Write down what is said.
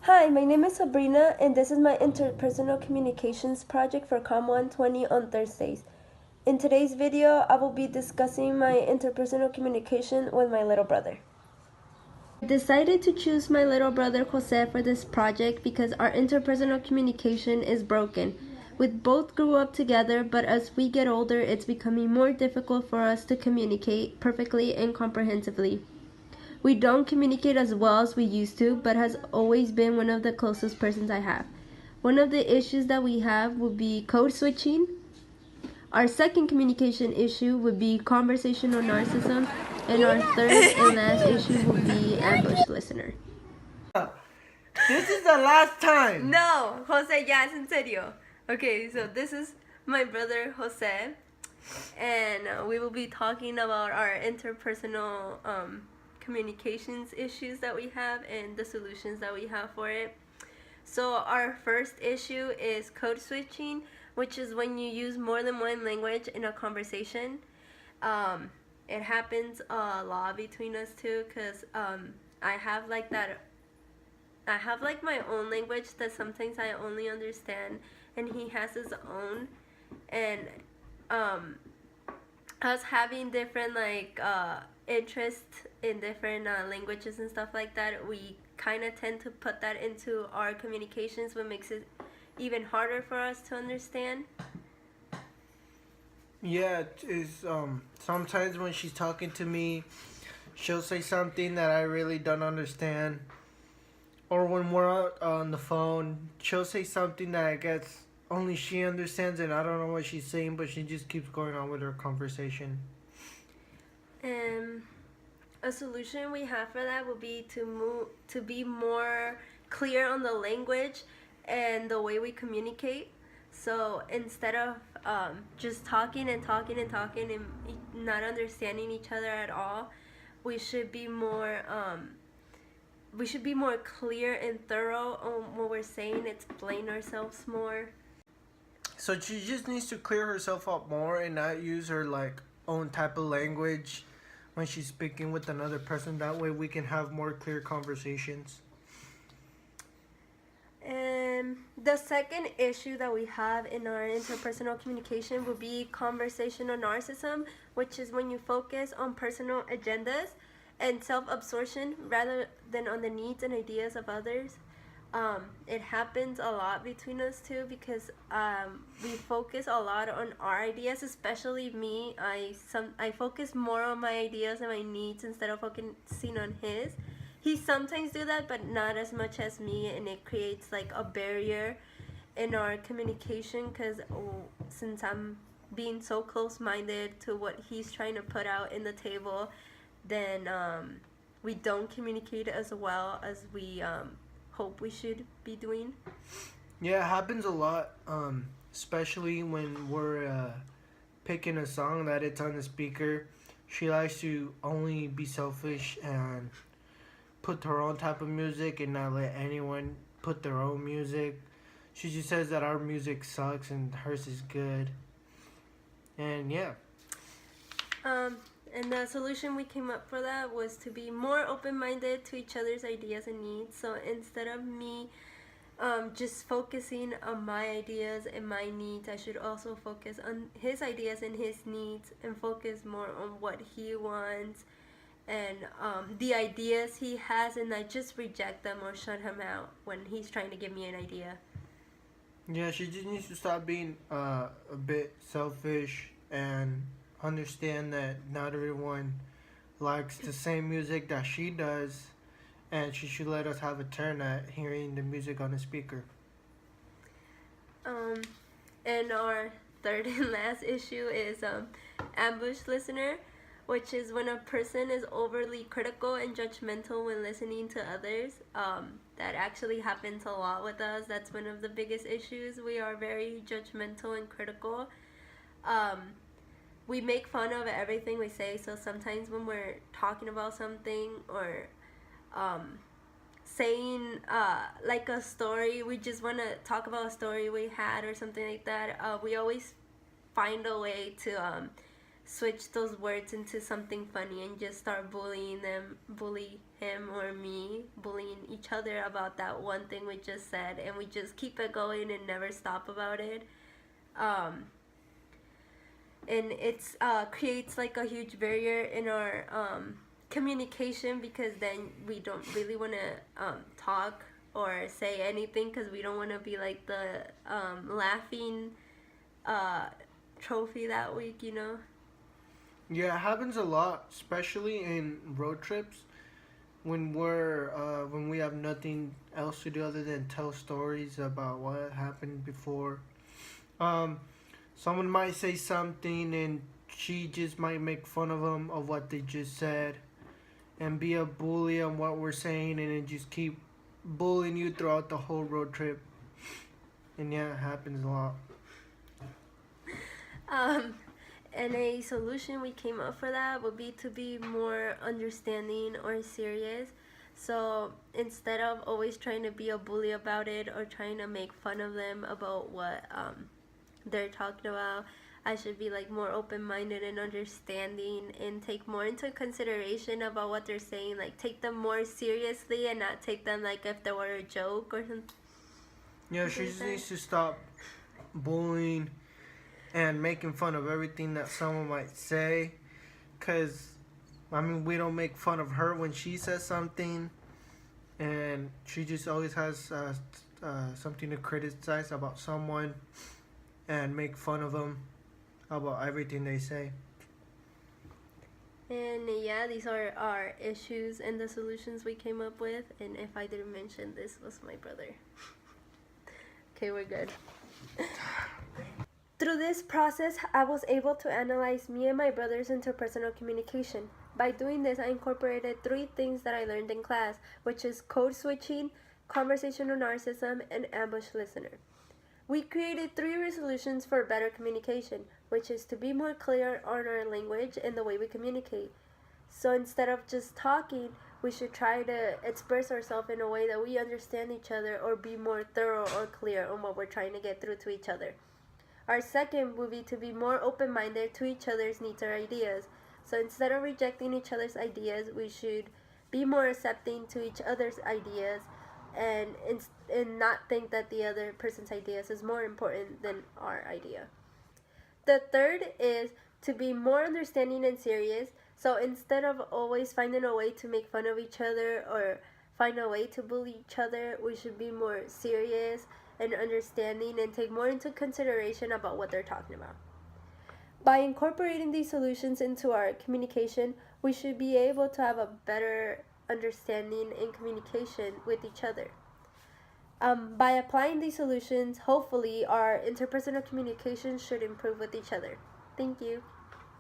Hi, my name is Sabrina, and this is my Interpersonal Communications project for Comm 120 on Thursdays. In today's video, I will be discussing my interpersonal communication with my little brother. I decided to choose my little brother Jose for this project because our interpersonal communication is broken. We both grew up together, but as we get older, it's becoming more difficult for us to communicate perfectly and comprehensively. We don't communicate as well as we used to, but has always been one of the closest persons I have. One of the issues that we have would be code switching. Our second communication issue would be conversational narcissism, and our third and last issue would be ambush listener. This is the last time. No, Jose, ya es en serio. Okay, so this is my brother Jose, and we will be talking about our interpersonal communications issues that we have and the solutions that we have for it. So our first issue is code switching, which is when you use more than one language in a conversation. It happens a lot between us two because I have like my own language that sometimes I only understand, and he has his own. And us having different interest in different languages and stuff like that, we kind of tend to put that into our communications, what makes it even harder for us to understand. Yeah, it's sometimes when she's talking to me, she'll say something that I really don't understand. Or when we're out on the phone, she'll say something that I guess only she understands, and I don't know what she's saying, but she just keeps going on with her conversation. A solution we have for that would be to be more clear on the language and the way we communicate. So instead of just talking and talking and talking and not understanding each other at all, we should be more clear and thorough on what we're saying, explain ourselves more. So she just needs to clear herself up more and not use her own type of language when she's speaking with another person. That way we can have more clear conversations. And the second issue that we have in our interpersonal communication would be conversational narcissism, which is when you focus on personal agendas and self-absorption rather than on the needs and ideas of others. It happens a lot between us two because we focus a lot on our ideas, especially me. I focus more on my ideas and my needs instead of focusing on his. He sometimes do that, but not as much as me, and it creates like a barrier in our communication because since I'm being so close-minded to what he's trying to put out in the table, then we don't communicate as well as we hope we should be doing. Yeah, it happens a lot, especially when we're picking a song that it's on the speaker. She likes to only be selfish and put her own type of music and not let anyone put their own music. She just says that our music sucks and hers is good. And yeah. And the solution we came up for that was to be more open-minded to each other's ideas and needs. So instead of me just focusing on my ideas and my needs, I should also focus on his ideas and his needs and focus more on what he wants and the ideas he has, and not just reject them or shut him out when he's trying to give me an idea. Yeah, she just needs to stop being a bit selfish and understand that not everyone likes the same music that she does, and she should let us have a turn at hearing the music on the speaker. And our third and last issue is ambush listener, which is when a person is overly critical and judgmental when listening to others. That actually happens a lot with us. That's one of the biggest issues. We are very judgmental and critical. We make fun of everything we say, so sometimes when we're talking about something or saying like a story, we just want to talk about a story we had or something like that, we always find a way to switch those words into something funny and just start bully him or me, bullying each other about that one thing we just said, and we just keep it going and never stop about it. And it's creates like a huge barrier in our communication, because then we don't really want to talk or say anything, because we don't want to be like the laughing trophy that week, you know. Yeah, it happens a lot, especially in road trips when when we have nothing else to do other than tell stories about what happened before. Um, Someone might say something and she just might make fun of them of what they just said and be a bully on what we're saying, and then just keep bullying you throughout the whole road trip. And yeah, it happens a lot. And a solution we came up for that would be to be more understanding or serious. So instead of always trying to be a bully about it or trying to make fun of them about what they're talking about, I should be like more open-minded and understanding and take more into consideration about what they're saying, like take them more seriously and not take them like if they were a joke or something. Yeah, she just needs to stop bullying and making fun of everything that someone might say. Because, I mean, we don't make fun of her when she says something. And she just always has something to criticize about someone and make fun of them about everything they say. And yeah, these are our issues and the solutions we came up with. And if I didn't mention, this was my brother. Okay, we're good. Through this process, I was able to analyze me and my brother's interpersonal communication. By doing this, I incorporated 3 things that I learned in class, which is code switching, conversational narcissism, and ambush listener. We created 3 resolutions for better communication, which is to be more clear on our language and the way we communicate. So instead of just talking, we should try to express ourselves in a way that we understand each other, or be more thorough or clear on what we're trying to get through to each other. Our second would be to be more open-minded to each other's needs or ideas. So instead of rejecting each other's ideas, we should be more accepting to each other's ideas, and not think that the other person's ideas is more important than our idea. The third is to be more understanding and serious. So instead of always finding a way to make fun of each other or find a way to bully each other, we should be more serious and understanding and take more into consideration about what they're talking about. By incorporating these solutions into our communication, we should be able to have a better understanding and communication with each other. By applying these solutions, hopefully our interpersonal communication should improve with each other. Thank you.